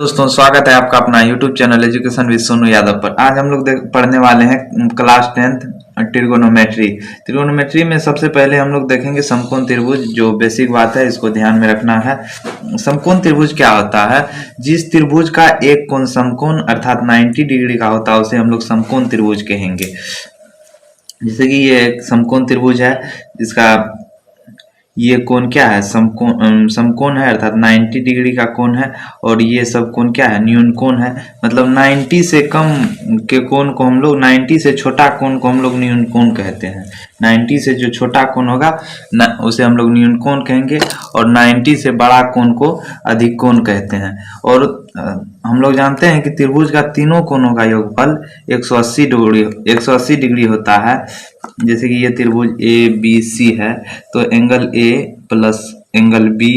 दोस्तों स्वागत है आपका अपना YouTube channel education with Sonu Yadav पर। आज हम लोग पढ़ने वाले हैं क्लास 10th ट्रिगोनोमेट्री। ट्रिगोनोमेट्री में सबसे पहले हम लोग देखेंगे समकोण त्रिभुज। जो बेसिक बात है इसको ध्यान में रखना है। समकोण त्रिभुज क्या होता है? जिस त्रिभुज का एक कोण समकोण अर्थात 90 डिग्री का होता है उसे हम लोग समकोण त्रिभुज कहेंगे। जैसे कि ये एक समकोण त्रिभुज है जिसका ये कोण क्या है? समकोण है अर्थात 90 डिग्री का कोण है। और ये सब कोण क्या है? न्यून कोण है। मतलब 90 से कम के कोण को हम लोग 90 से छोटा कोण को हम लोग न्यून कोण कहते हैं। 90 से जो छोटा कोण होगा उसे हम लोग न्यून कोण कहेंगे और 90 से बड़ा कोण को अधिक कोण कहते हैं। और हम लोग जानते हैं कि त्रिभुज का तीनों कोणों का योगफल 180 डिग्री होता है। जैसे कि ये त्रिभुज ए बी सी है तो angle A plus angle B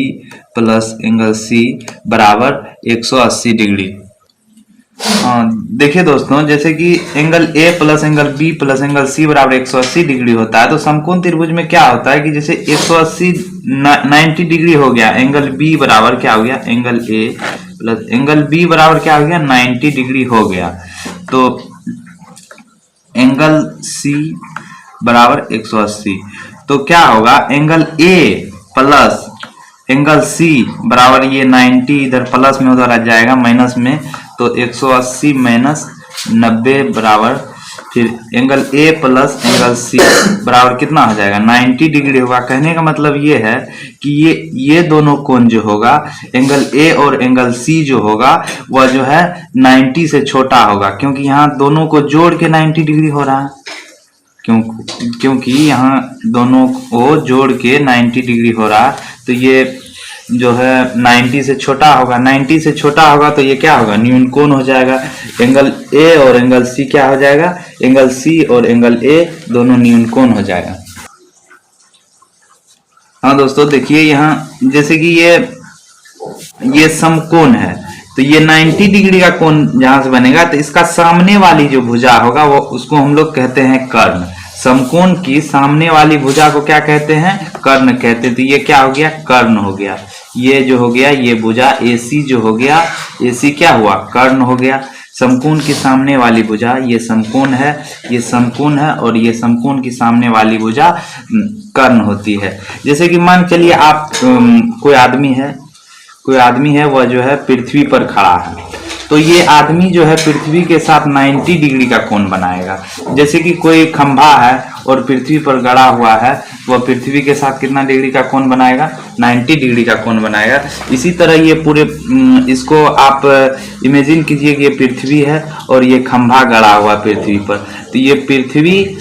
plus angle C बराबर 180 डिग्री। देखिए दोस्तों, जैसे कि angle A plus angle B plus angle C बराबर 180 डिग्री होता है तो समकोण त्रिभुज में क्या होता है कि जैसे 180 90 डिग्री हो गया, एंगल बी बराबर क्या हो गया? Angle A plus angle B बराबर क्या हो गया? 90 डिग्री हो गया। तो एंगल सी बराबर 180 तो क्या होगा? Angle A plus angle C बराबर ये 90 इधर प्लस में उधर आ जाएगा माइनस में, तो 180 माइनस 90 बराबर फिर angle A plus angle C बराबर कितना हो जाएगा? 90 डिग्री होगा। कहने का मतलब ये है कि ये दोनों कोण जो होगा, एंगल ए और एंगल सी जो होगा वह जो है 90 से छोटा होगा, क्योंकि यहाँ दोनों को जोड़ के 90 डिग्री हो रहा है। क्योंकि यहाँ दोनों को जोड़ के 90 डिग्री हो रहा है तो ये जो है 90 से छोटा होगा। 90 से छोटा होगा तो ये क्या होगा? न्यून कोण हो जाएगा। एंगल ए और एंगल सी क्या हो जाएगा? एंगल सी और एंगल ए दोनों न्यून कोण हो जाएगा। हाँ दोस्तों, देखिए यहाँ जैसे कि ये समकोण है तो ये 90 डिग्री का कोण जहां से बनेगा तो इसका सामने वाली जो भुजा होगा वो उसको हम लोग कहते हैं कर्ण। समकोण की सामने वाली भुजा को क्या कहते हैं? कर्ण कहते हैं। तो ये क्या हो गया? कर्ण हो गया। ये जो हो गया ये भुजा AC जो हो गया, AC क्या हुआ? कर्ण हो गया। समकोण की सामने वाली भुजा ये समकोण है, ये समकोण है और ये समकोण की सामने वाली भुजा कर्ण होती है। जैसे कि मान चलिए आप कोई आदमी है वह जो है पृथ्वी पर खड़ा है तो ये आदमी जो है पृथ्वी के साथ 90 डिग्री का कोण बनाएगा। जैसे कि कोई खंभा है और पृथ्वी पर गड़ा हुआ है, वह पृथ्वी के साथ कितना डिग्री का कोण बनाएगा? 90 डिग्री का कोण बनाएगा। इसी तरह ये पूरे इसको आप इमेजिन कीजिए कि ये पृथ्वी है और ये खंभा गड़ा हुआ पृथ्वी पर, तो ये पृथ्वी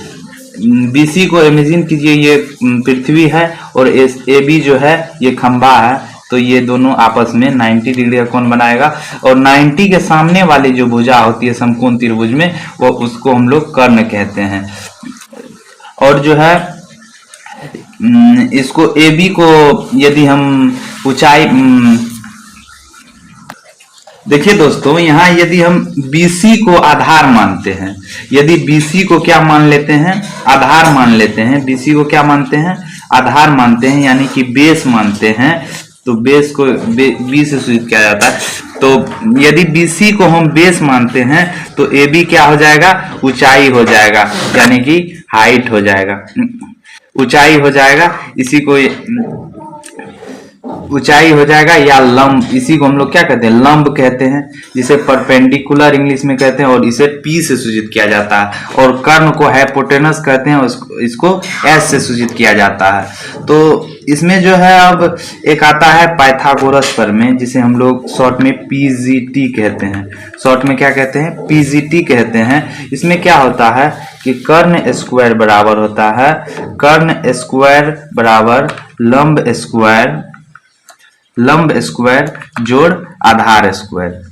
BC को इमेजिन कीजिए ये पृथ्वी है और AB जो है ये खंभा है, तो ये दोनों आपस में 90 डिग्री का कोण बनाएगा। और 90 के सामने वाली जो भुजा होती है समकोण त्रिभुज में वो उसको हम लोग कर्ण कहते हैं। और जो है इसको AB को यदि हम ऊंचाई देखिए दोस्तों, यहाँ यदि हम BC को आधार मानते हैं, यदि BC को क्या मान लेते हैं? आधार मान लेते हैं। BC को क्या मानते हैं? आधार मानते हैं, यानी कि बेस मानते हैं। तो बेस को B से सूचित किया जाता है। तो यदि BC को हम बेस मानते हैं तो AB क्या हो जाएगा? ऊंचाई हो जाएगा, यानी कि हाइट हो जाएगा, ऊंचाई हो जाएगा। इसी को ऊंचाई हो जाएगा या लंब, इसी को हम लोग क्या कहते हैं? लंब कहते हैं, जिसे परपेंडिकुलर इंग्लिश में कहते हैं और इसे P से सूचित किया जाता है। और कर्ण को हाइपोटेनस कहते हैं, इसको S से सूचित किया जाता है। तो इसमें जो है अब एक आता है पाइथागोरस प्रमेय, जिसे हम लोग शॉर्ट में PGT कहते हैं। शॉर्ट में क्या कहते हैं? PGT कहते हैं। इसमें क्या होता है कि कर्ण स्क्वायर बराबर होता है, कर्ण स्क्वायर बराबर लंब स्क्वायर जोड़ आधार स्क्वायर।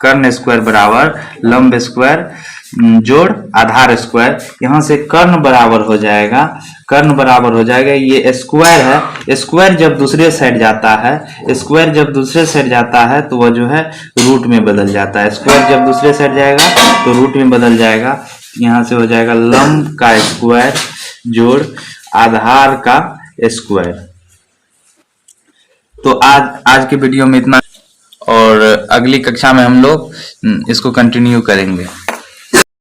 कर्ण स्क्वायर बराबर लंब स्क्वायर जोड़ आधार स्क्वायर। यहाँ से कर्ण बराबर हो जाएगा, ये स्क्वायर है। स्क्वायर जब दूसरे साइड जाता है, तो वह जो है रूट में बदल जाता है। स्क्वायर जब दूसरे साइड जाएगा तो रूट में बदल जाएगा। यहाँ से हो जाएगा लंब का स्क्वायर जोड़ आधार का स्क्वायर। तो आज के वीडियो में इतना। और अगली कक्षा में हम लोग इसको कंटिन्यू करेंगे।